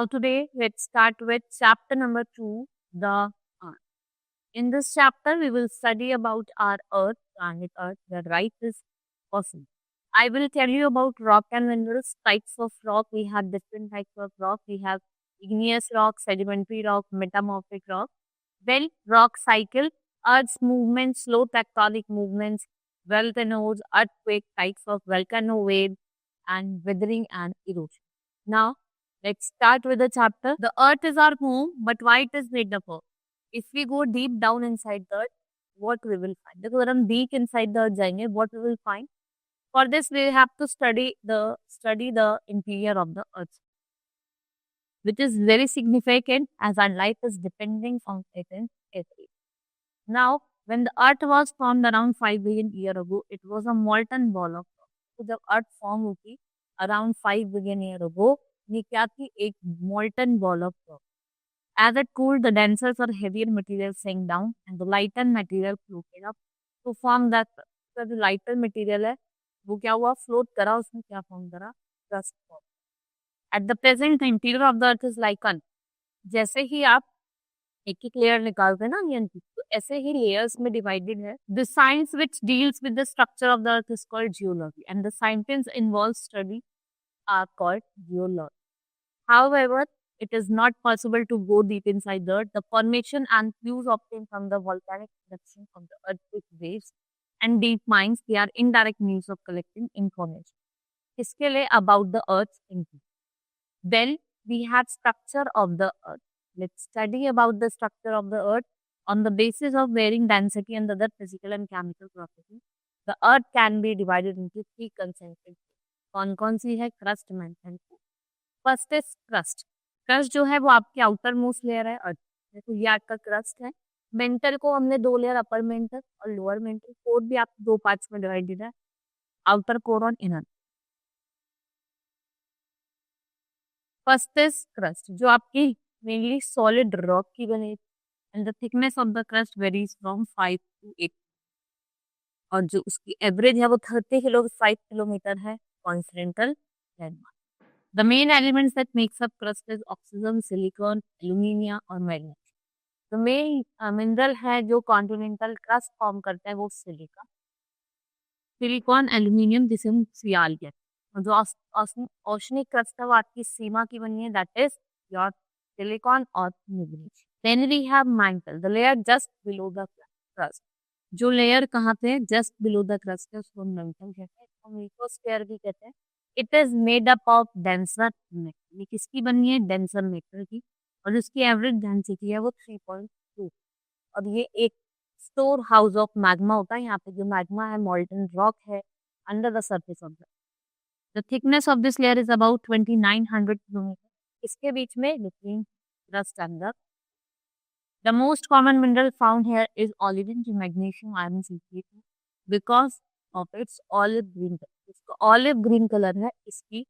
Now today let's start with chapter number 2, the Earth. In this chapter we will study about our Earth, planet Earth, where life is possible. I will tell you about rock and minerals, types of rock. We have different types of rock. We have igneous rock, sedimentary rock, metamorphic rock. Then rock cycle, Earth's movement, slow tectonic movements, volcanoes, earthquake, types of volcano wave, and weathering and erosion. Now, let's start with the chapter. The Earth is our home, but why it is made up of? If we go deep down inside the Earth, what we will find? देखो अगर हम deep inside the Earth जाएंगे, what we will find? For this, we have to study the interior of the Earth, which is very significant as our life is depending on it in every. Now, when the Earth was formed around 5 billion years ago, it was a molten ball of rock. तो जब Earth form हुई around 5 billion years ago, ये क्या थी? एक molten ball of rock. As it cooled, the denser or heavier material sank down and the lighter material floated up to form that. तो जो lighter material है वो क्या हुआ? फ्लोट करा, उसने क्या फॉर्म करा? Crust form. At the present interior of the earth is like an. जैसे ही आप एक एक लेयर निकालते हैं ना अनियन की, तो ऐसे ही लेयर्स में डिवाइडेड है. The science which deals with the structure of the earth is called geology and the scientist involve study are called geology. However, it is not possible to go deep inside the earth. The formation and flues obtained from the volcanic eruption of the earthquake waves and deep mines, they are indirect means of collecting information. इसके लिए about the earth's interior. Then we have structure of the earth. Let's study about the structure of the earth on the basis of varying density and other physical and chemical properties. The earth can be divided into three concentric. कौन-कौन सी है? Crust, mantle, core. First is crust. Crust जो है वो आपकी outer most layer है अर्थ. देखो ये आपका क्रस्ट है. मेंटल को हमने दो लेयर, अपर मेंटल और लोअर मेंटल. कोर भी आपको दो पार्ट्स में डिवाइडेड है, आउटर कोर और इनर. फर्स्ट इज क्रस्ट जो आपकी मेनली सॉलिड रॉक की बनी and the thickness of the crust varies from 5 to 8 और जो उसकी एवरेज है वो 35 किलोमीटर है. Continental landmark. The main elements that makes up crust is oxygen, silicon, aluminium और magnesium. The main mineral है जो कॉन्टिनेंटल क्रस्ट फॉर्म करता है वो सिलिका, सिलिकॉन, एल्यूमिनियम जिसे हम सियाल कहते हैं. और जो ओशनिक क्रस्ट है वो आपकी सीमा की बनी है, दैट इज योर सिलिकॉन और magnesium. Then we have mantle, the layer just below the crust. जो लेयर कहाँ पे है? जस्ट बिलो द क्रस्ट है, उसको मैंटल कहते हैं. इसको मेसोस्फीयर भी कहते हैं. It is made up of denser metal. ये किसकी बनी है? डेंसर मेटल की. और इसकी एवरेज डेंसिटी है वो 3.2. और ये एक स्टोर हाउस ऑफ मैग्मा होता है. यहाँ पे जो मैग्मा है मॉल्टन रॉक है under the surface of the thickness of this layer is about 2900 kilometre. इसके बीच में between crust and the most common mineral found here is olivine, जो magnesium, iron, silicate because of its olive green. इसको olive green colour है इसकी.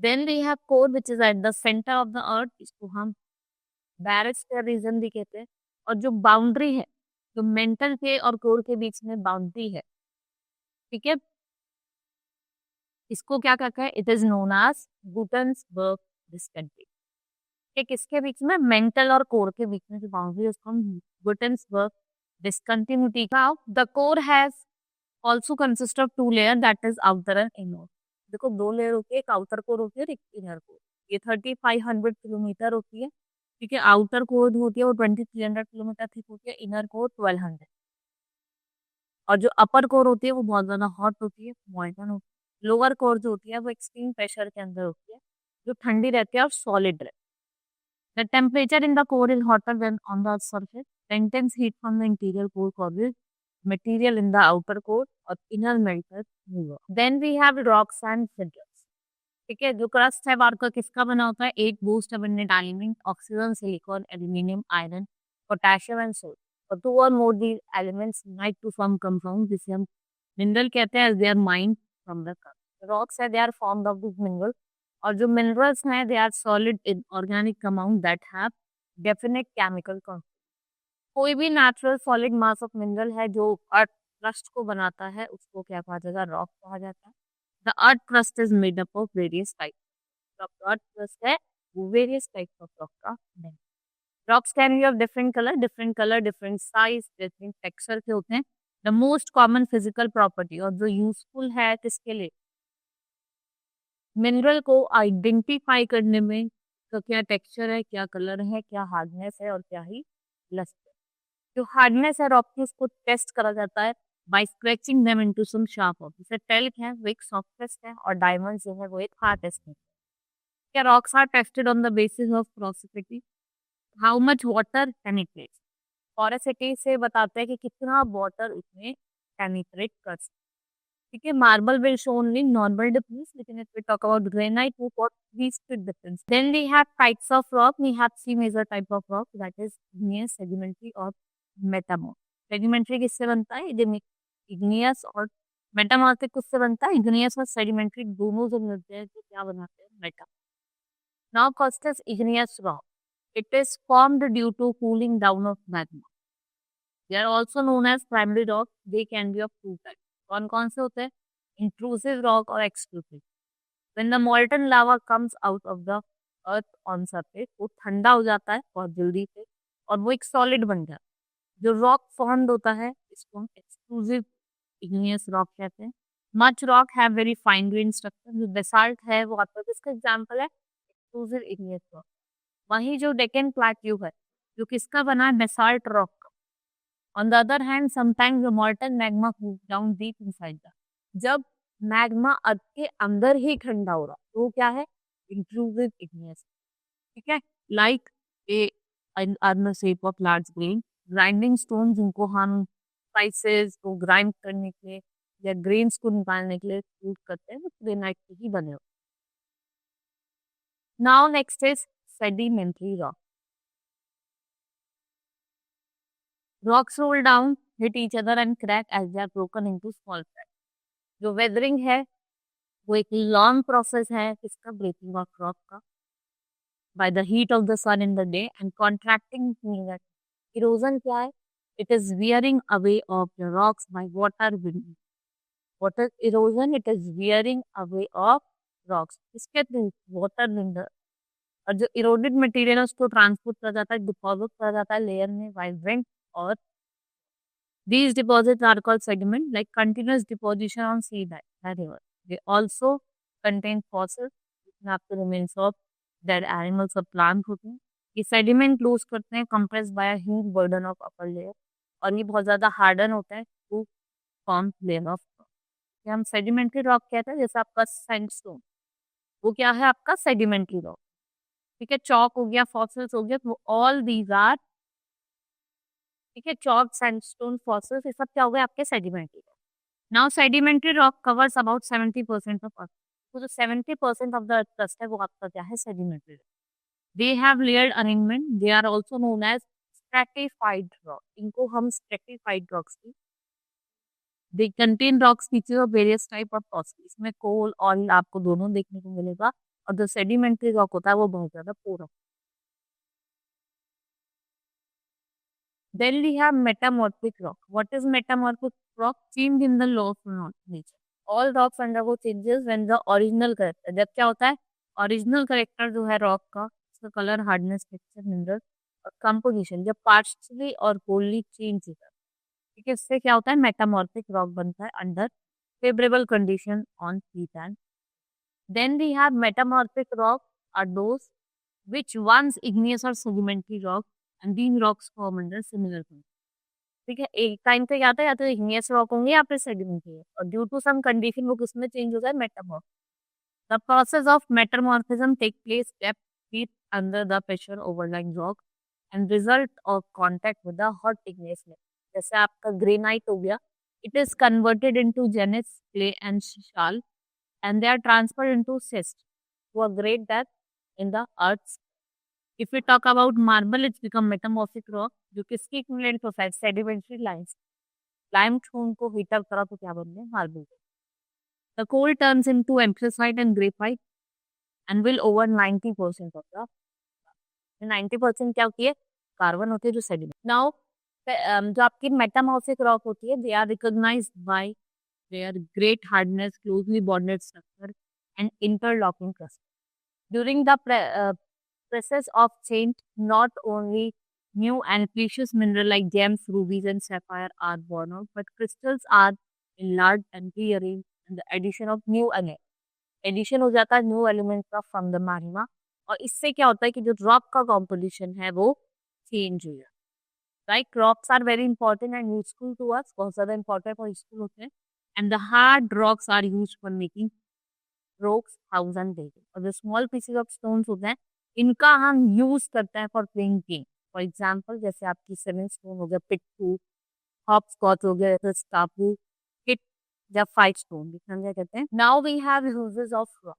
Then we have core which is at the centre of the earth. इसको हम बैरोस्फीयर reason भी कहते हैं. और जो बाउंड्री है, जो मेंटल के और कोर के बीच में बाउंड्री है, ठीक है, इसको क्या कहते हैं? It is known as Gutenberg discontinuity. किसके बीच में? मेंटल और कोर के बीच में जो बाउंड्री है उसको हम Gutenberg discontinuity. Now the core has also consist of two layer, that is outer and inner. देखो दो लेयर होती है, एक आउटर कोर होती है और एक इनर कोर. ये 3500 किलोमीटर होती है, ठीक है. आउटर कोर होती है वो 2300 किलोमीटर थिक होती है, इनर कोर 1200. और जो अपर कोर होती है वो बहुत ज्यादा हॉट होती है, मॉल्टन होती है. लोअर कोर जो होती है वो एक्सट्रीम प्रेशर के अंदर होती है, जो ठंडी रहती है और सॉलिड रहती है. The temperature in the core is hotter then on the surface. The intense heat from the interior core causes material in the outer core और inner melted mover. Then we have rocks and minerals. ठीक है. जो crust है आपका किसका बना होता है? एक most abundant element, oxygen, silicon, aluminium, iron, potassium and salt. और टू और more these elements unite to form compound जिसे हम मिनरल कहते हैं. They are mined from the crust. Rocks है, they are formed of this mineral. और जो minerals हैं they are solid in organic compound that have definite chemical compound. कोई भी natural solid mass of mineral है जो अर्थ क्रस्ट को बनाता है उसको क्या कहा जाएगा? रॉक कहा जाता है. The earth crust is made up of various type. earth crust है वो various types of rock का band. Rocks can be of different color, different size, different texture के होते हैं. The most common physical property और जो useful है किसके लिए, मिनरल को आइडेंटिफाई करने में, तो क्या टेक्सचर है, क्या कलर है, क्या हार्डनेस है और क्या ही लस्टर. जो हार्डनेस है रॉक की उसको टेस्ट करा जाता है bye scratching them into some sharp object. जैसे टेल्क है वो एक सॉफ्टेस्ट है और डायमंड जो है वो एक हार्डेस्ट है. क्या rocks are tested on the basis of porosity, how much water penetrate. Porosity से बताते हैं कि कितना वाटर उसमें पेनिट्रेट कर सकता. ठीक है, marble will show only normal difference, लेकिन if we talk about granite, वो got three strict difference. Then we have types of rock. We have three major type of rock, that is igneous, sedimentary और metamorphic. Sedimentary किससे बनता है? Igneous और metamorphic किससे बनता है? Igneous और sedimentary दोनों जब मिलते हैं तो क्या बनाते हैं? Metamorphic. Now first is igneous rock. It is formed due to cooling down of magma. They are also known as primary rock. They can be of two types. कौन कौन से होते हैं? Intrusive rock और exclusive. When the molten lava comes out of the earth on surface, वो ठंडा हो जाता है बहुत जल्दी से और वो एक सॉलिड बन जाता है. जो रॉक फॉर्म्ड होता है इसको हम एक्सक्लूसिव इग्नियस रॉक कहते हैं. Much rock have very fine grain structure. जो बेसाल्ट है वो आपका किसका एग्जांपल है? Exclusive igneous rock. वहीं जो डेक्कन प्लेट्यू है जो किसका बना है? Basalt rock. On the other hand, sometimes the molten magma cools down deep inside the. जब मैग्मा अर्थ के अंदर ही ठंडा हो रहा तो वो क्या है? Intrusive igneous. ठीक है, like a the shape of large grain grinding stone, जिनको हम स्पाइसेस को ग्राइंड करने के लिए या ग्रेन्स को निकालने के लिए यूज करते हैं, वो ग्रेनाइट के ही बने हो. Now next is sedimentary rock. Rocks roll down, hit each other and crack as they are broken into small cracks. जो वेदरिंग है वो एक लॉन्ग प्रोसेस है किसका? ब्रेकिंग ऑफ रॉक का. By the heat of the sun in the day and contracting. Erosion क्या है? It is wearing away of the rocks by water wind. Water erosion, it is wearing away of rocks किसके through? Water wind. और जो eroded material है उसको transport करा जाता है, डिपॉजिट करा जाता है लेयर में बाय विंड. और these deposits are called sediment, like continuous deposition on sea bed, river. They also contain fossils, जिसमें आपके remains of dead animals और plants होते हैं. ये sediment lose करते हैं compressed by a huge burden of upper layer, और ये बहुत ज़्यादा harden होता है to form layer of rock. ये हम sedimentary rock कहते हैं. जैसे आपका sandstone, वो क्या है? आपका sedimentary rock. ठीक है, chalk हो गया, fossils हो गया, तो all these are, ठीक है, chalk, sandstone, fossils, ये सब क्या हो गए? आपके sedimentary rock. Now sedimentary rock covers about 70% of earth. तो जो 70% ऑफ द अर्थ क्रस्ट है वो आपका क्या है? Sedimentary rock. They have layered arrangement. They are also known as stratified rock. इनको हम स्ट्रैटिफाइड रॉक्स की. They contain rocks feature of various type of fossil. इसमें कोल ऑयल आपको दोनों देखने को मिलेगा, और जो सेडिमेंट्री रॉक होता है वो बहुत ज्यादा porous. Then we have metamorphic rock. What is metamorphic rock? Change in the law of nature. All rocks undergo changes when the original character. जब क्या होता है? ओरिजिनल करेक्टर जो है रॉक का, उसका कलर, हार्डनेस, टेक्सचर, मिनरल और composition जब पार्शियली और होली चेंज होता है, ठीक है, इससे क्या होता है? मेटामॉर्फिक रॉक बनता है under favourable condition on heat and. Then we have metamorphic rock are those which once igneous or sedimentary rock and these rocks form under similar conditions. ठीक है, एक टाइम पे क्या आता है? या तो igneous rock होंगे या फिर sedimentary, और ड्यू टू सम कंडीशन वो किसमें चेंज हो जाए? Metamorph. The process of metamorphism take place depth feet under the pressure overlying rock and result of contact with the hot igneous layer. जैसे आपका ग्रेनाइट हो गया, it is converted into gneiss clay and shale and they are transferred into cyst to a great depth in the earth's. If we talk about marble, it's become metamorphic rock, जो किसकी equivalent होता है? Sedimentary Lyme's. Limestone को heat up करा तो क्या बन गया? Marble. The coal turns into anthracite and graphite and will over 90% of the 90% क्या होती है? कार्बन होती है जो सेडिमेंट. नाउ जो आपकी मेटामॉर्फिक रॉक होती है, they are recognised by their great hardness, closely bonded structure and interlocking crust. During the process of change, not only new and precious mineral like gems, rubies, and sapphire are born out, but crystals are enlarged and rearranged, and the addition of new addition हो जाता है new element का from the magma. और इससे क्या होता है कि जो रॉक का कॉम्पोजिशन है वो चेंज हो जाता है। Right, rocks are very important and useful to us, बहुत ज्यादा इंपॉर्टेंट और यूजफुल होते हैं। And the hard rocks are used for making rocks, house and building. और जो स्मॉल पीसेस ऑफ स्टोन्स होते हैं इनका हम यूज करते हैं फॉर पेंटिंग। फॉर एग्जाम्पल जैसे आपकी 7 स्टोन हो गया पिट्टू, हॉप स्कॉच हो गया, टापू, हिट या 5 स्टोन समझा कहते हैं। Now we have uses of rock.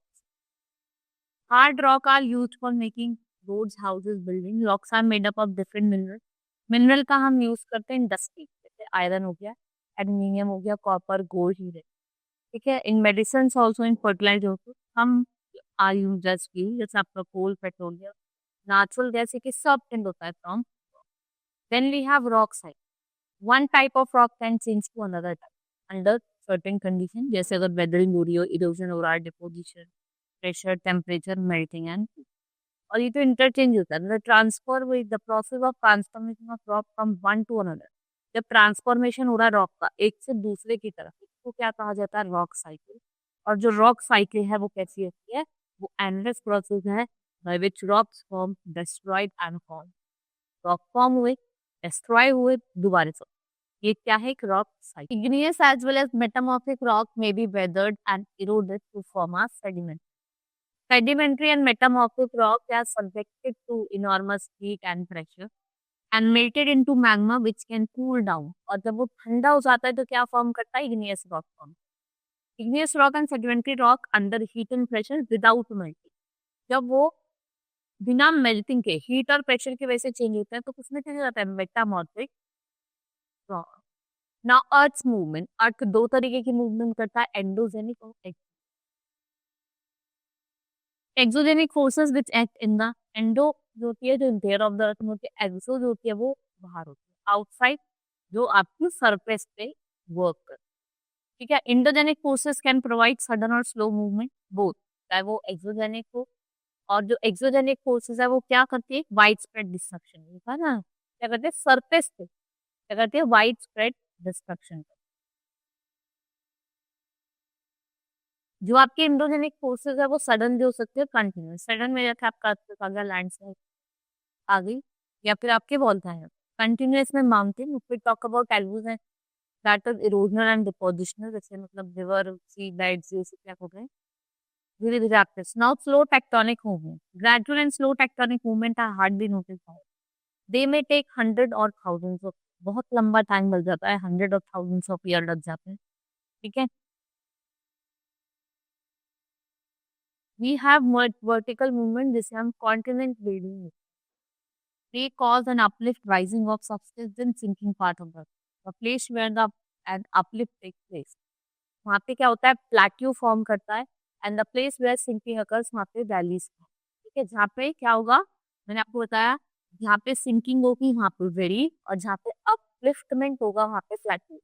Hard rock are used for making roads, houses, buildings. Rocks are made up of different minerals. Mineral का हम यूज करते हैं इंडस्ट्री, जैसे आयरन हो गया, एल्यूमिनियम हो गया, कॉपर, गोल्ड, हीरे। ठीक है, इन मेडिसिन ऑल्सो, इन फर्टिलाइजर हम आर यूज जैसे आपका कोल, पेट्रोलियम, नेचुरल गैस, के सब टेंड होता है from. Then we have rock side. One type of rock can change to another type under certain condition, जैसे अगर वेदरिंग हो रही हो, इरोजन हो रहा है, deposition, pressure, temperature, melting and. और ये तो इंटरचेंज होता है, मतलब transfer with the process of transformation of rock from one two another. जब ट्रांसफॉर्मेशन हो रहा है रॉक का एक से दूसरे की तरफ, इसको क्या कहा जाता है, रॉक साइकिल। और जो रॉक साइकिल है वो कैसी होती है, वो एंडलेस प्रोसेस है by which rocks form, destroyed and form. Rock form हुए, डिस्ट्रॉय हुए, दोबारा से। ये क्या है, एक rock cycle. Igneous as well as metamorphic rock may be weathered and eroded to form a sediment. Sedimentary and metamorphic rocks are subjected to enormous heat and pressure and melted into magma which can cool down. और जब वो ठंडा हो जाता है तो क्या form करता है, igneous rock form. Igneous rock and sedimentary rock under heat and pressure without melting. जब वो बिना मेल्टिंग के हीट और प्रेशर की वजह से चेंज होता है तो किसमें चेंज हो जाता है, metamorphic rock. Now earth movement, earth दो तरीके की मूवमेंट करता है, एंडोजेनिक और exogenic forces which act in the endo जो होती है, जो इंटीरियर ऑफ द अर्थ में होती है, एक्सो जो होती है वो बाहर होती है, आउटसाइड, जो आपकी सरफेस पे वर्क कर। ठीक है, endogenic forces can provide sudden और स्लो मूवमेंट बोथ, चाहे वो एक्सोजेनिक हो। और जो एक्सोजेनिक फोर्सेस है वो क्या करती है, वाइड स्प्रेड डिस्ट्रक्शन, है ना, क्या करते हैं सरफेस पे, क्या करती है, वाइड स्प्रेड डिस्ट्रक्शन। जो आपके इंडोजेनिक फोर्सेस है वो सडन भी हो सकते हैं, कंटिन्यूस। सडन में जैसे आपका अगर लैंडस्लाइड आ गई या फिर आपके वॉल्केनो है। कंटिन्यूस में माउंटेन, फिर टॉक अबाउट एल्वूज है, that is erosional and depositional, जैसे मतलब रिवर, सी बेड्स, ये सब क्या हो गए, धीरे धीरे आपके। Now slow tectonic movement, gradual and slow tectonic movement are hardly notice. They may take 100 और थाउजेंड्स ऑफ, बहुत लंबा टाइम लग जाता है, 100 और थाउजेंड्स ऑफ ईयर लग जाते हैं। ठीक है, वी हैव वर्टिकल मूवमेंट जिसे हम continent building, they cause an uplift rising of substance in sinking part of the earth. The place where the an uplift takes place. वहाँ पे क्या होता है, प्लेट्यू फॉर्म करता है, and the place where sinking occurs, वहाँ पे valleys. ठीक है, जहाँ पे क्या होगा, मैंने आपको बताया, जहाँ पे सिंकिंग होगी वहाँ पे वेरी, और जहाँ पे अपलिफ्टमेंट होगा वहाँ पे plateau.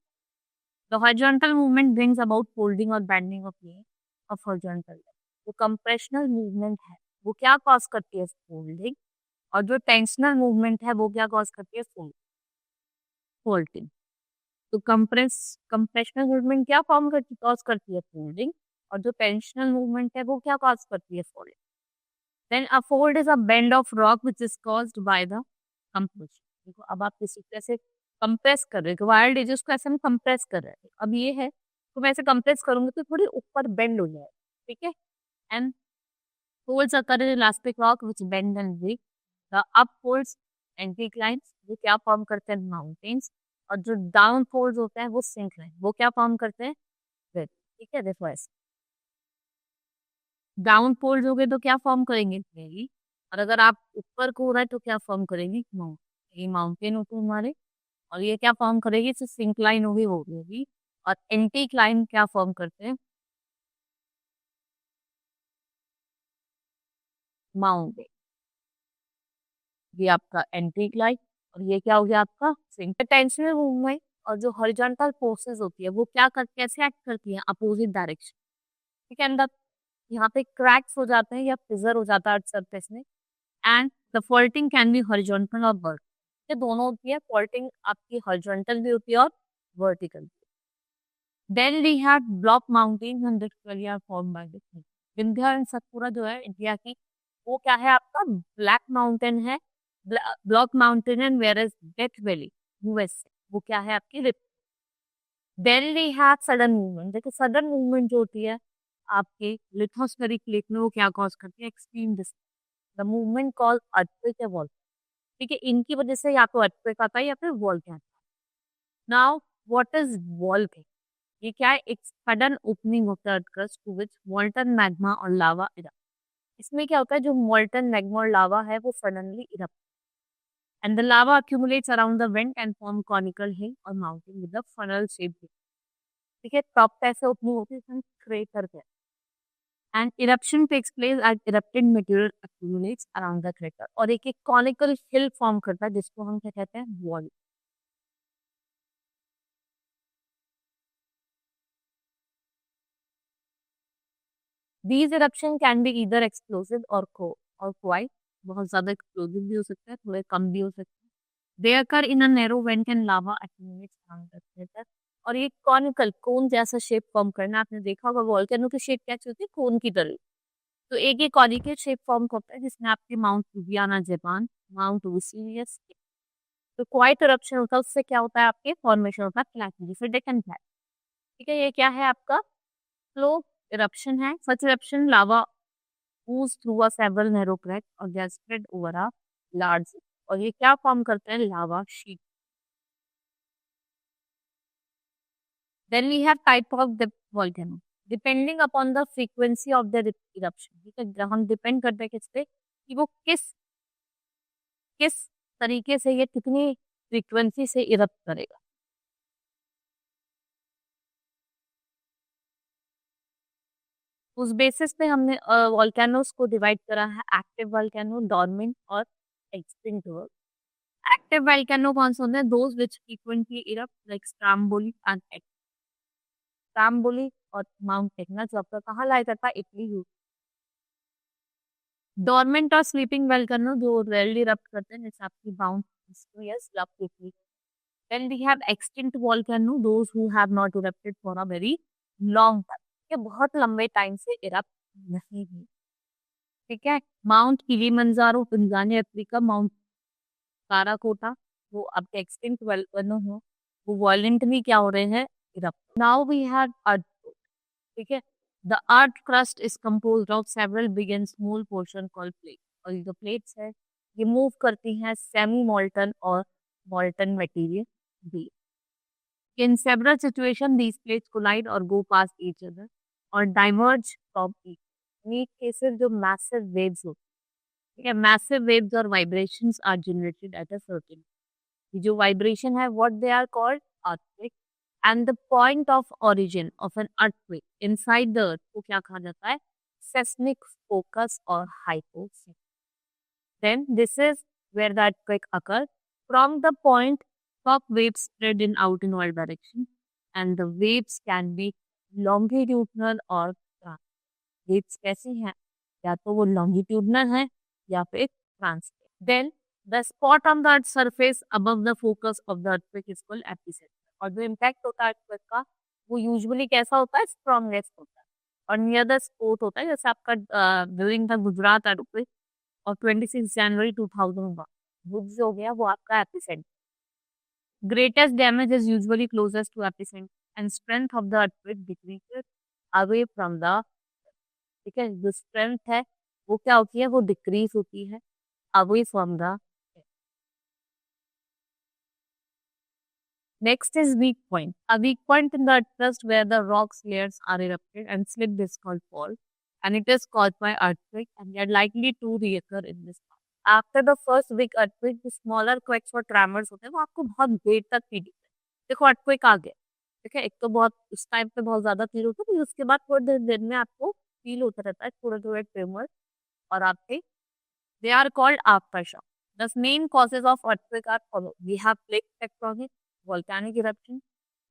The horizontal movement brings about folding और bending of plane of horizontal. जो कंप्रेशनल मूवमेंट है वो क्या कॉज करती है, फोल्डिंग। और जो टेंशनल मूवमेंट है वो क्या कॉज करती है, फोल्डिंग। तो कंप्रेशनल मूवमेंट क्या फॉर्म करती, कॉज करती है फोल्डिंग। और जो टेंशनल मूवमेंट है वो क्या कॉज करती है, folding. Then a fold is a bend of rock which is caused by the compression. देखो अब आप किसी को ऐसे कंप्रेस कर रहे हो, वायर्ड एजेस को ऐसे हम कंप्रेस कर रहे हैं, अब ये है तो मैं ऐसे कंप्रेस करूंगी तो थोड़ी ऊपर बेंड हो जाए। ठीक है, and folds occur in elastic rock which bend and break. The up folds anticlines जो क्या फॉर्म करते हैं, माउंटेन्स। और जो डाउन फोल्ड होते हैं वो सिंक्लाइन, वो क्या फॉर्म करते हैं, वेल। ठीक है, देखो ऐसे डाउन फोल्ड हो गए तो क्या फॉर्म करेंगे, वेली। और अगर आप ऊपर को हो रहा है तो क्या फॉर्म करेंगे, माउंटेन। ये माउंटेन होते हैं हमारे, और ये क्या फॉर्म करेगी, इससे सिंक्लाइन होगी, वो होगी। और एंटीक्लाइन क्या फॉर्म करते हैं, माउंटेन। ये आपका एंटीक्लाइन, और ये क्या हो गया आपका सिंक। टेंशनल मूवमेंट और जो हॉरिजॉन्टल फोर्सेस होती है वो क्या कर कैसे एक्ट करती है, अपोजिट डायरेक्शन। ठीक है, यहाँ पे क्रैक्स हो जाते हैं या फिजर हो जाता है अर्थ सरफेस में। And the faulting can be horizontal और वर्टिकल, ये दोनों होती है। फॉल्टिंग आपकी हॉरिजॉन्टल भी होती है और vertical. Then we have block mountains and rift valley are formed by this. Vindhya and Satpura जो है इंडिया की, वो क्या है आपका ब्लैक माउंटेन है, block mountain and where is Death Valley US, वो क्या है आपकी rift. Then we have sudden movement. देखो सडन मूवमेंट जो होती है आपके लिथोस्फेरिक प्लेट में, वो क्या कॉज करती है, extreme distance. The movement called earthquake या वॉल्केनो। ठीक है, इनकी वजह से या तो अर्थक्वेक आता है या फिर वॉल्केनो आता है। Now what is volcano? ये क्या है, एक sudden opening of the earth crust to which molten magma और लावा इरप्ट। इसमें क्या होता है, जो मॉल्टन मैग्मा और लावा है वो suddenly erupt and the lava accumulates around the vent and form conical hill or mountain with a funnel shaped. ठीक है, टॉप पे ऐसे ओपनिंग होती है, क्रेटर पे, and eruption takes place as erupted material accumulates around the crater, और एक एक कॉनिकल हिल फॉर्म करता है जिसको हम क्या कहते हैं, wall. These eruption can be either explosive or quite, बहुत ज्यादा एक्सप्लोसिव भी हो सकता है, थोड़े कम भी हो सकते हैं। They occur in a narrow vent and lava accumulates around the crater, और ये कॉनिकल कोन जैसा शेप फॉर्म करना, आपने देखा होगा वॉल्केनो की शेप कैसी होती है, कोन की तरह। तो एक ये कॉनिकल शेप फॉर्म होता है जिसमें आपके mount Ljubljana Japan, mount Vesuvius. तो क्वाइट eruption होता है, उससे क्या होता है, आपके फॉर्मेशन होता है फ्लैट, जैसे डेक्कन फ्लैट। ठीक है, ये क्या है आपका फ्लो eruption है। Such eruption lava moves through a several narrow cracks और they are spread over a large, और ये क्या फॉर्म करते हैं, लावा sheet. Then we have type of the volcano depending upon the frequency of the eruption। ठीक है, हम depend करते हैं किस पे, कि वो किस किस तरीके से, ये कितनी फ्रीक्वेंसी से इरप्ट करेगा। उस बेसिस पे हमने वॉल्केनोस को डिवाइड करा है, एक्टिव वॉल्केनो, डॉर्मेंट और एक्सटिंक्ट। एक्टिव वॉल्केनो कौन से होते हैं, those which frequently erupt like Stromboli and Stromboli और माउंट एटना, जो आपका कहाँ लाया जाता है, इटली। डॉर्मेंट और स्लीपिंग वॉल्केनो जो रेयरली इरप्ट करते हैं, जैसे आपकी Mount Vesuvius, love Italy. Then we have extinct volcano, those who have not erupted for a very long time, ये बहुत लंबे टाइम से इरप्ट नहीं हुई। ठीक है, Mount Kilimanjaro Tanzania Africa, Mount Krakatoa, वो आपके एक्सटिंक्ट वॉल्केनो हो, वो वॉलेंटली क्या हो रहे हैं, इरप्ट। नाउ वी हैव अर्थ। ठीक है, the earth crust is composed of several big and small portion called plate, और ये जो प्लेट्स है ये मूव करती हैं सेमी मॉल्टन और मॉल्टन मटेरियल भी। In several situations, these plates collide or go past each other or diverge from each. In each cases, जो massive waves होती हैं, ठीक है, massive waves और vibrations are generated at a certain. ये जो vibration है, what they are called earthquake, and the point of origin of an earthquake inside the earth को क्या कहा जाता है, seismic focus or hypoxia. Then this is where the earthquake occurs. From the point, top waves spread in out in all direction, and the waves can be longitudinal or trans. Waves कैसी हैं, या तो वो longitudinal है या फिर trans। Then the spot on the earth surface above the focus of the earthquake is called epicenter। और जो impact होता है earthquake का, वो usually कैसा होता है, strongest होता है, और नियर द स्पॉट होता है, जैसे आपका ड्यूरिंग द गुजरात earthquake और 26 जनवरी 2001 बुद्ध हो गया, वो आपका epicentre. Greatest damage is usually closest to epicentre and strength of the earthquake decreases away from the. ठीक है, जो स्ट्रेंथ है वो क्या होती है, वो डिक्रीज होती है away from the. Next is weak point. A weak point in the earth crust where the rocks layers are erupted and slip is called fault, and it is caused by earthquake and they are likely to reoccur in this। After the first big earthquake, जो smaller quakes और ट्रैमर्स होते हैं वो आपको बहुत देर तक feel होते हैं। देखो अर्थक्वेक आ गया, ठीक है, एक तो बहुत उस टाइम पे बहुत ज्यादा फील होता है, फिर उसके बाद थोड़ी देर देर में आपको फील होता रहता है थोड़े थोड़े ट्रेमर, और आपके they are called after shock. The main causes of earthquake are follow. We have plate tectonic, volcanic eruption,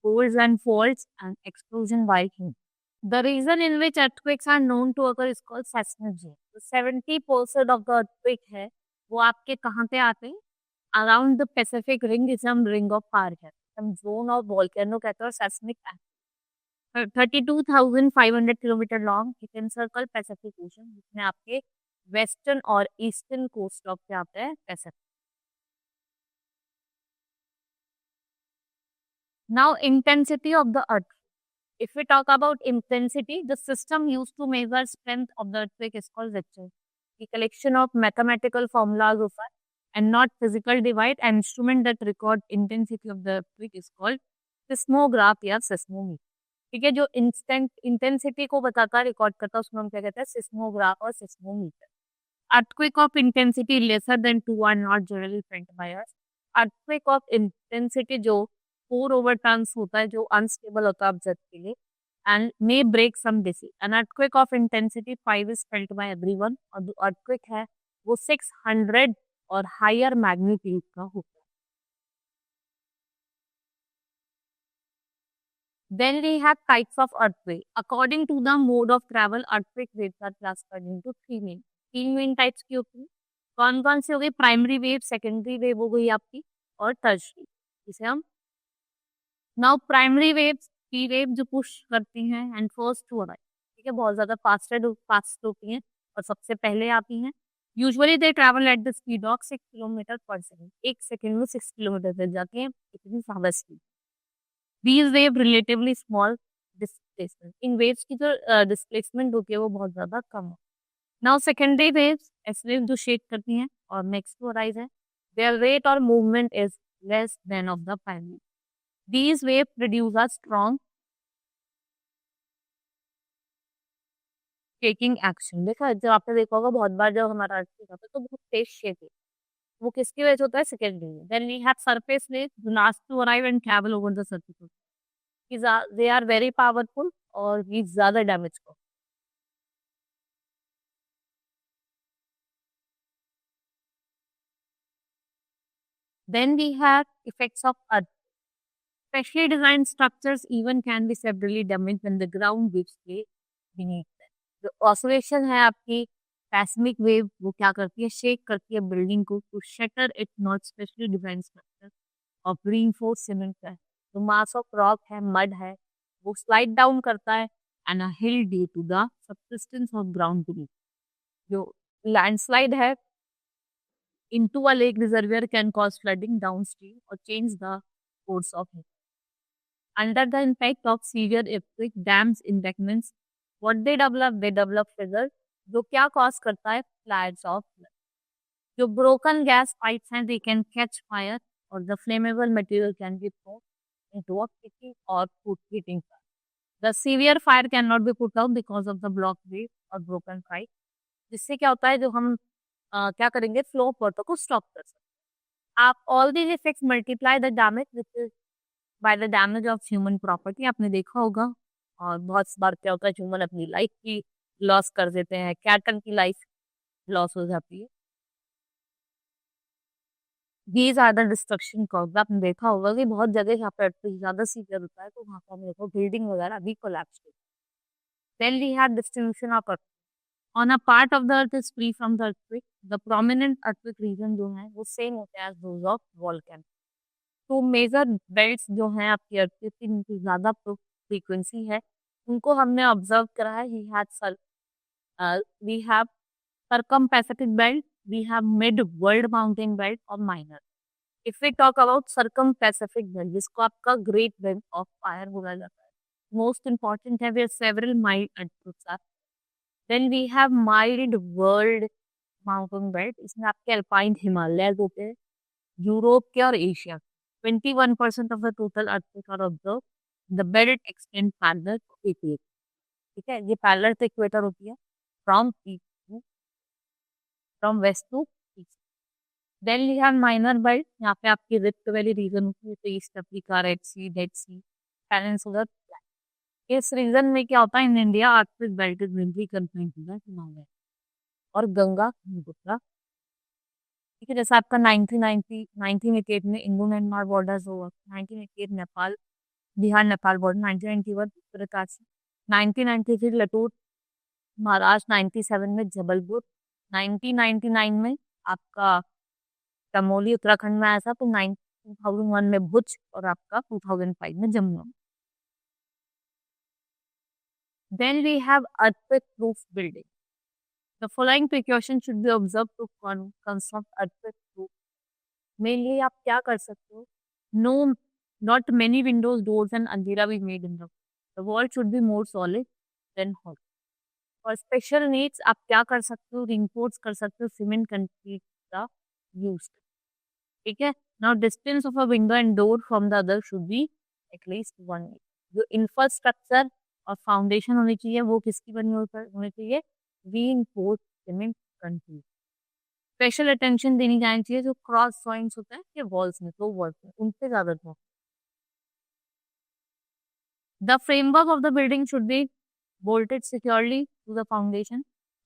folds and faults, and explosion while heat। The region in which earthquakes are known to occur is called seismic zone. तो 70% of the earthquake है वो आपके कहाँ पे आते हैं? Around the Pacific ring, जिसे हम रिंग ऑफ फायर कहते हैं, हम जोन ऑफ वॉल्केनो कहते हैं, और seismic 32,500 kilometre long it encircle Pacific ocean, जिसमें आपके वेस्टर्न और ईस्टर्न कोस्ट ऑफ पे आता है Pacific. Now intensity of the earth. If we talk about intensity, the system used to measure strength of the earthquake is called Richter. The collection of mathematical formulas of it and not physical device, an instrument that record intensity of the earthquake is called seismograph या seismometer. ठीक है, जो instant intensity को बताता है, record करता है, उसमें हम क्या कहते हैं? सिस्मोग्राफ और seismometer. Earthquake of intensity lesser than 2 are not generally felt by us. Earthquake of intensity जो 4 over tons होता है, जो अनस्टेबल होता है ऑब्जेक्ट के लिए, and may break some disease. An earthquake of intensity 5 is felt by everyone. और जो earthquake है वो 600 और हायर मैग्नीट्यूड का होता है. Then we have types of earthquake. According to the mode of travel, earthquake waves are classified into तीन main types की होती है. कौन कौन सी हो गई? प्राइमरी वेव, सेकेंडरी वेव हो गई आपकी, और टर्शरी. इसे हम नाउ प्राइमरी वेव्स की वेव जो पुश करती हैं एंड फर्स्ट टू अराइव. ठीक है, बहुत ज्यादा फास्ट होती हैं और सबसे पहले आती हैं. Usually they travel at the speed of 6 kilometre पर सेकेंड. एक सेकेंड में 6 किलोमीटर तक जाती हैं, इतनी ज्यादा speed. These wave relatively small displacement. In waves की जो displacement होती है वो बहुत ज्यादा कम है. Now secondary waves, S waves जो shake करती हैं और next to arise है, their rate or movement is less than of the primary. These waves produce a strong shaking action. देखा, जब आपने देखा होगा बहुत बार जब हमारा earthquake होता है तो बहुत तेज शेक है, वो किसकी वजह से होता है? सेकेंडरी में. Then we have surface waves जो last to arrive and travel over the surface. They are very powerful और ये ज्यादा डैमेज को. Then we have effects of earth. Specially designed structures even can be severely damaged when the ground gives way beneath them. जो oscillation है आपकी पैसिमिक wave, वो क्या करती है? शेक करती है बिल्डिंग को to shatter it not. Specially design structure of reinforced cement है, तो मास ऑफ रॉक है, मड है, वो स्लाइड डाउन करता है and a hill due to the subsistence of ground beneath. जो लैंडस्लाइड है into a lake reservoir can cause flooding downstream or change the course of it. Under the impact of severe earthquake, dams, embankments, what they develop fissures, जो क्या cause करता है? Floods of flood. जो broken gas pipes हैं, they can catch fire or the flammable material can be thrown into a kitchen or food heating fire. The severe fire cannot be put out because of the blocked wave or broken pipe. जिससे क्या होता है? जो हम क्या करेंगे? Flow of water को stop कर सकते हैं. आप all these effects multiply the damage which is by the damage of human property. आपने देखा होगा, और बहुत बार क्या होता है, ह्यूमन अपनी लाइफ की लॉस कर देते हैं, कैटल की लाइफ लॉस हो जाती है. These are the destruction cause. आपने देखा होगा कि बहुत जगह जहाँ पर ज्यादा सीवियर होता है तो वहाँ पर देखो बिल्डिंग वगैरह भी कोलैप्स होती है. Then we have distribution of on a part of the earth is free from the earthquake, the prominent earthquake region जो है वो सेम होते हैं as those of volcano. तो मेजर बेल्ट्स जो हैं आपकी earthquake की, जिनकी ज्यादा फ्रीक्वेंसी है, उनको हमने ऑब्जर्व करा है. We have circum-Pacific belt, we have mid-world mountain belt और minor. If we talk about circum-Pacific belt, जिसको आपका Great Belt of Fire बोला जाता है, most important है, where several mild earthquakes are. Then we have mild world mountain belt. इसमें आपके alpine Himalaya होते हैं, यूरोप के और Asia. 21% of the total earthquakes are observed. The belt extends parallel to equator. ठीक है, ये parallel to equator होती है from east to from west to east. Then we have minor belt. यहाँ पे आपकी रिफ्ट वैली रीजन होती है, तो East Africa, Red Sea, Dead Sea, peninsular. इस रीजन में क्या होता है? In India arctic belt is mainly confined to the Himalaya और गंगा ब्रह्मपुत्र. ठीक है, जैसा आपका 1988 में इंडो म्यांमार बॉर्डर्स हुआ, 1988 नेपाल बिहार नेपाल बॉर्डर, 1991 उत्तराकाशी, 1993 लटूर, महाराष्ट्र 97 में जबलपुर, 1999 में आपका चमोली उत्तराखंड में आया था, तो 2001 में भुज और आपका 2005 में Jammu. Then we have earthquake proof building. The following precautions should be observed to construct earthquake proof. Mainly आप क्या कर सकते हो? No, not many windows, doors and अंधेरा be made in the wall. The wall should be more solid than hollow. For special needs आप क्या कर सकते हो? Reinforce कर सकते हो सीमेंट कंक्रीट का यूज। ठीक है। Now distance of a window and door from the other should be at least 1 meter. जो इंफ्रास्ट्रक्चर और फाउंडेशन होनी चाहिए वो किसकी बनी होनी चाहिए? Reinforce cement concrete. Special attention देनी जानी चाहिए जो क्रॉस जॉइंट्स होते हैं ये वॉल्स में, तो वॉल्स में उनसे ज्यादा तो। The framework of the building should be bolted securely to the foundation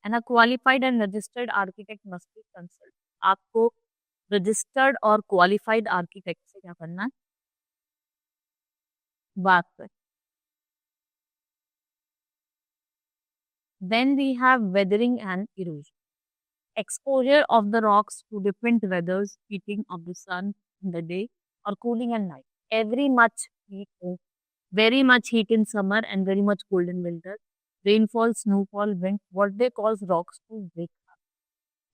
and a qualified and registered architect must be consulted. आपको रजिस्टर्ड और क्वालिफाइड आर्किटेक्ट से क्या करना है? बात कर। Then we have weathering and erosion. Exposure of the rocks to different weathers, heating of the sun in the day or cooling at night. Very much heat in summer and very much cold in winter. Rainfall, snowfall, wind, what they cause rocks to break up.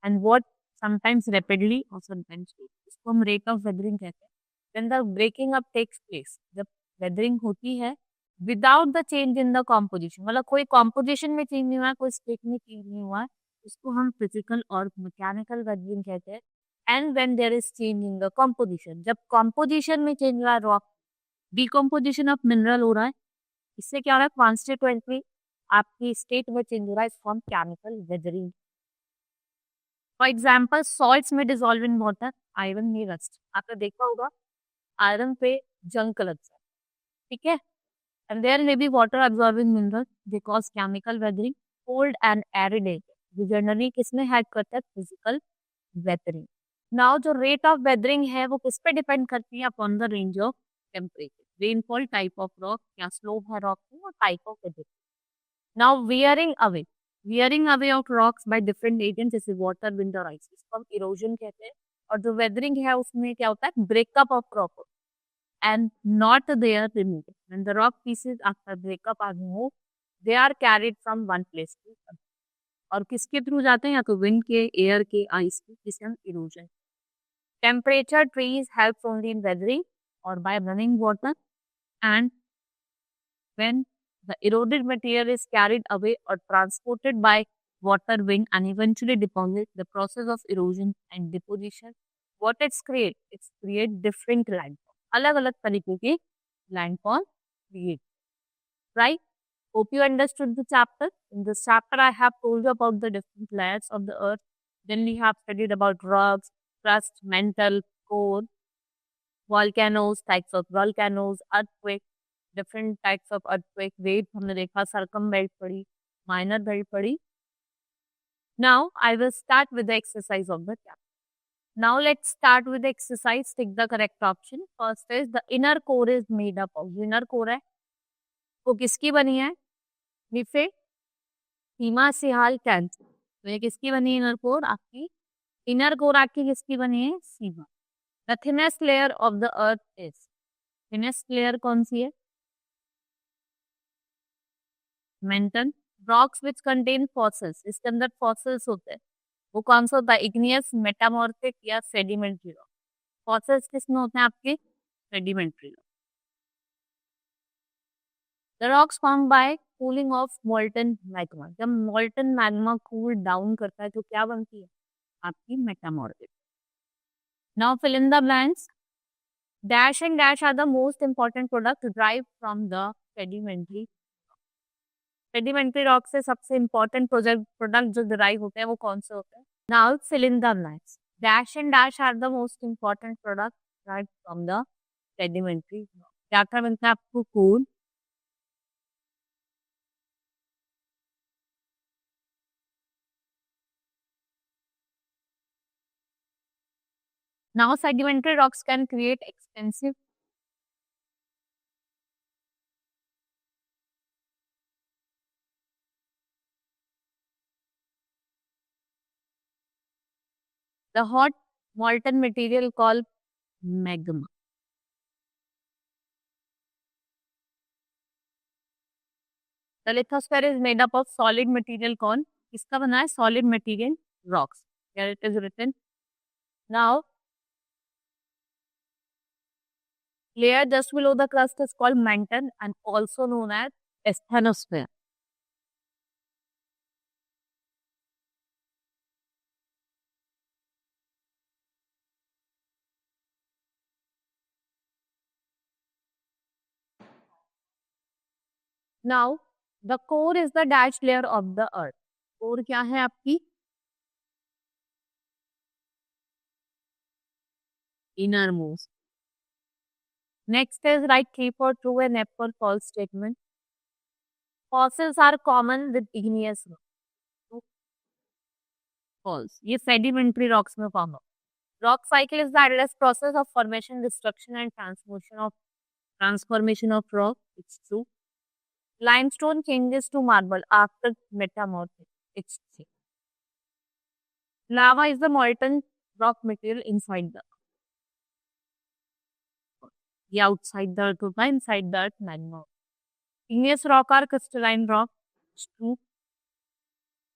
And what sometimes rapidly or sometimes slowly. इसको हम rate of weathering कहते हैं. When the breaking up takes place, जब weathering होती है without the change in the composition, मतलब कोई composition में चेंज नहीं हुआ है, कोई स्टेट में चेंज नहीं हुआ है, इसको हम फिजिकल और मैकेनिकल वेदरिंग कहते हैं। And when there is change in the composition, जब कॉम्पोजिशन में चेंज हो रहा है, रॉक डिकम्पोजिशन ऑफ मिनरल हो रहा है, इससे क्या हो रहा है? कॉन्स्टिट्यूएंटली आपकी स्टेट में चेंज हो रहा है, इसको हम chemical weathering. For example salts में डिजोल्व इन वाटर, आयरन में रस्ट। आपने देखा होगा आयरन पे जंग लगता है, ठीक है। And there may be water absorbing minerals because chemical weathering, cold and arid area. जो जनरली किसमें हेल्प करता है? Physical weathering. नाउ जो रेट ऑफ वेदरिंग है वो किस पे डिपेंड करती है? Upon the range of temperature, rainfall, type of rock, क्या स्लोप है रॉक की, और type of weathering. Now wearing away of rocks by different agents जैसे वाटर, विंड और आइस, इसको हम इरोजन कहते हैं। और जो वेदरिंग है उसमें क्या होता है? Breakup of rock and not their removal. When the rock pieces after breakup are removed, they are carried from one place to another. और किसके थ्रू जाते हैं? या तो विंड के, एयर के, आइस के, जिसे हम erosion. Temperature trees helps only in weathering और by running water, and when the eroded material is carried away or transported by water, wind and eventually deposit, the process of erosion and deposition, what it's create different landform, अलग अलग तरीके के landform create, right? Hope you understood the chapter. In this chapter I have told you about the different layers of the earth. Then we have studied about rocks, crust, mantle, core, volcanoes, types of volcanoes, earthquake, different types of earthquake, wave हमने देखा, सरकम belt पढ़ी, minor belt पढ़ी। Now I will start with the exercise of the chapter. Now let's start with exercise, tick the correct option. First is the inner core is made up of, inner core है वो किसकी बनी है? निफे, सीमा, Sihal, cancer. तो ये किसकी बनी है? इनर कोर आपकी, इनर कोर आपकी किसकी बनी है? सीमा। The thinnest layer of the earth is, thinnest layer कौन सी है? Mantle. Rocks which contain fossils, इसके अंदर फॉसिल्स होते हैं, वो कौन सा होता है? इग्नियस, मेटामॉर्फिक या सेडिमेंट्री रॉक। फॉसिल्स किसमें होते हैं आपके? Sedimentary rock. The rocks form by cooling of molten magma, जब मोल्टन मैग्मा कूल डाउन करता है तो क्या बनती है? आपकी metamorphic. Now fill in the blanks. Dash and dash are the most important product drive from the sedimentary. Sedimentary rock से सबसे इंपॉर्टेंट प्रोडक्ट जो डिराइव होते हैं वो कौन से होते हैं? Now fill in the blanks. Dash and dash are the most important product derive from the sedimentary rock. क्या क्या मिलता है आपको? Cool, now sedimentary rocks can create extensive The hot molten material called magma. The lithosphere is made up of solid material called, किसका बना है? Solid material rocks. Here it is written. Now, layer just below the crust is called mantle and also known as asthenosphere. Now, the core is the dashed layer of the earth. Core क्या है आपकी? Innermost. Next is write 3 for true and F for false statement. Fossils are common with igneous rock. True, false. ये sedimentary rocks में form हो. Rock cycle is the endless process of formation, destruction, and transformation of rock. It's true. Limestone changes to marble after metamorphosis. It's true. Lava is the molten rock material inside the outside the earth होता है, inside the earth magma. Igneous rock are crystalline rock. It's true.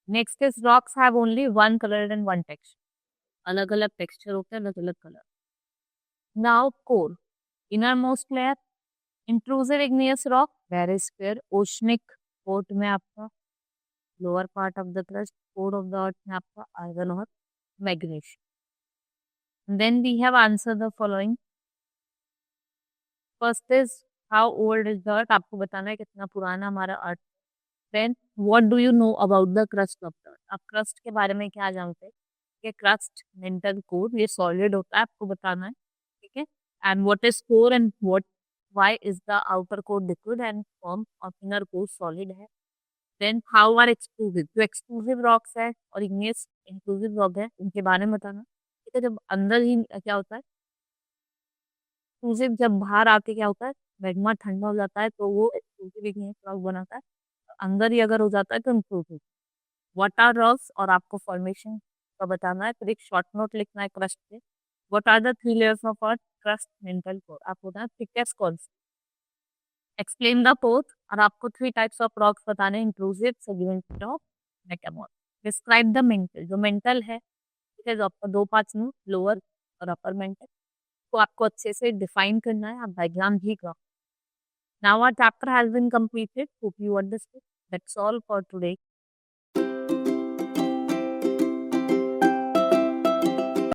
Next is rocks have only one color and one texture. अलग अलग texture होते हैं, अलग अलग colour. Now core, innermost layer, intrusive igneous rock, very square, oceanic coat में आपका lower part of the crust, core of the earth में आपका आयरन और magnesium. Then we have answer the following. First is how old is the earth, आपको बताना है कितना पुराना हमारा earth. Then what do you know about the crust of the earth, आप क्रस्ट के बारे में क्या जानते हैं? कि क्रस्ट मेंटल कोर ये सॉलिड होता है, आपको बताना है. ठीक है. And what is core and what why is the outer core liquid and form of inner core solid है. देन हाउ आर एक्सक्लूसिव, जो एक्सक्लूसिव रॉक्स है और इग्नियस इंक्लूसिव रॉक है उनके बारे में बताना. ठीक है. जब अंदर ही क्या होता है एक्सक्लूसिव, जब बाहर आके क्या होता है मैग्मा ठंडा हो जाता है तो वो एक्सक्लूसिव इग्नियस रॉक बनाता है. अंदर ही अगर हो जाता है तो इंक्लूसिव. व्हाट आर रॉक्स और आपको फॉर्मेशन का बताना है. फिर एक शॉर्ट नोट लिखना है क्रस्ट पे. What are the 3 layers of earth crust mantle core, आपको बताना थिकनेस कौन सी. एक्सप्लेन द पोथ और आपको 3 टाइप्स ऑफ रॉक्स बताने, inclusive, sediment rock, metamorph. Describe the mantle, जो मेंटल है ठीक है, जो आपका 2 पार्ट्स में लोअर और अपर मेंटल को आपको अच्छे से डिफाइन करना है. आप डायग्राम भी करो. Now our chapter has been completed. Hope you understood. That's all for today.